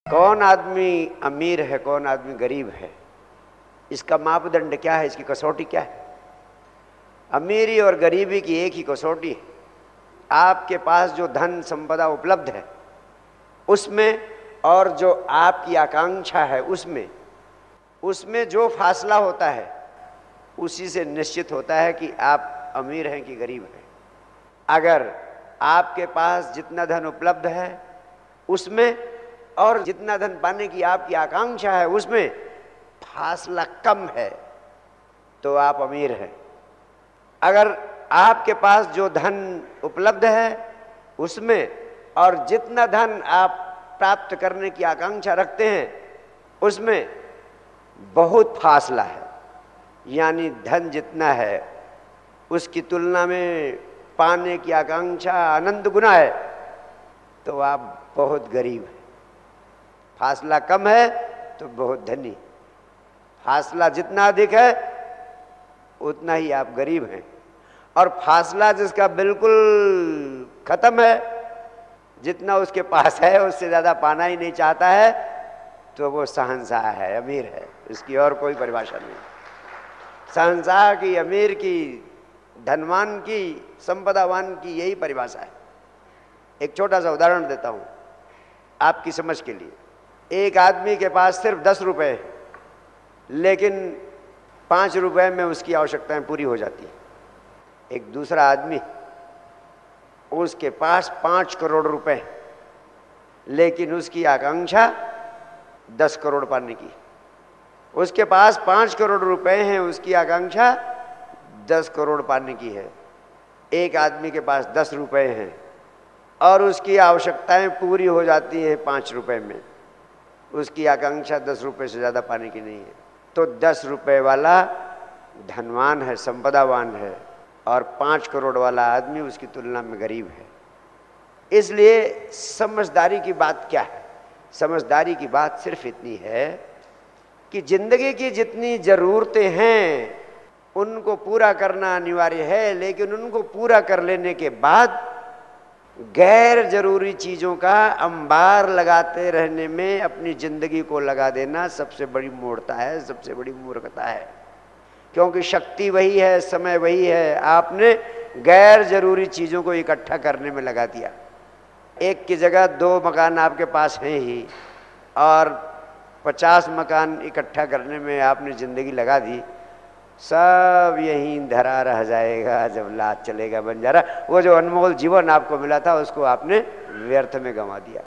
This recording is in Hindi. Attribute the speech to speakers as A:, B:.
A: कौन आदमी अमीर है, कौन आदमी गरीब है, इसका मापदंड क्या है, इसकी कसौटी क्या है? अमीरी और गरीबी की एक ही कसौटी है। आपके पास जो धन संपदा उपलब्ध है उसमें और जो आपकी आकांक्षा है उसमें जो फासला होता है उसी से निश्चित होता है कि आप अमीर हैं कि गरीब हैं। अगर आपके पास जितना धन उपलब्ध है उसमें और जितना धन पाने की आपकी आकांक्षा है उसमें फासला कम है तो आप अमीर हैं। अगर आपके पास जो धन उपलब्ध है उसमें और जितना धन आप प्राप्त करने की आकांक्षा रखते हैं उसमें बहुत फासला है, यानी धन जितना है उसकी तुलना में पाने की आकांक्षा अनंत गुना है, तो आप बहुत गरीब हैं। फासला कम है तो बहुत धनी, फासला जितना अधिक है उतना ही आप गरीब हैं। और फासला जिसका बिल्कुल खत्म है, जितना उसके पास है उससे ज़्यादा पाना ही नहीं चाहता है, तो वो शहंशाह है, अमीर है। इसकी और कोई परिभाषा नहीं। शहंशाह की, अमीर की, धनवान की, संपदावान की यही परिभाषा है। एक छोटा सा उदाहरण देता हूँ आपकी समझ के लिए। एक आदमी के पास सिर्फ 10 रुपए है, लेकिन 5 रुपए में उसकी आवश्यकताएं पूरी हो जाती हैं। एक दूसरा आदमी, उसके पास 5 करोड़ रुपए, लेकिन उसकी आकांक्षा 10 करोड़ पाने की। उसके पास 5 करोड़ रुपए हैं, उसकी आकांक्षा 10 करोड़ पाने की है। एक आदमी के पास 10 रुपए हैं और उसकी आवश्यकताएं पूरी हो जाती हैं 5 रुपए में, उसकी आकांक्षा 10 रुपए से ज़्यादा पाने की नहीं है। तो 10 रुपए वाला धनवान है, संपदावान है, और 5 करोड़ वाला आदमी उसकी तुलना में गरीब है। इसलिए समझदारी की बात क्या है? समझदारी की बात सिर्फ इतनी है कि जिंदगी की जितनी ज़रूरतें हैं उनको पूरा करना अनिवार्य है, लेकिन उनको पूरा कर लेने के बाद गैर जरूरी चीज़ों का अंबार लगाते रहने में अपनी जिंदगी को लगा देना सबसे बड़ी मूर्खता है, सबसे बड़ी मूर्खता है। क्योंकि शक्ति वही है, समय वही है, आपने गैर जरूरी चीज़ों को इकट्ठा करने में लगा दिया। एक की जगह 2 मकान आपके पास हैं ही और 50 मकान इकट्ठा करने में आपने ज़िंदगी लगा दी, सब यहीं धरा रह जाएगा जब लात चलेगा बंजारा। वो जो अनमोल जीवन आपको मिला था उसको आपने व्यर्थ में गंवा दिया।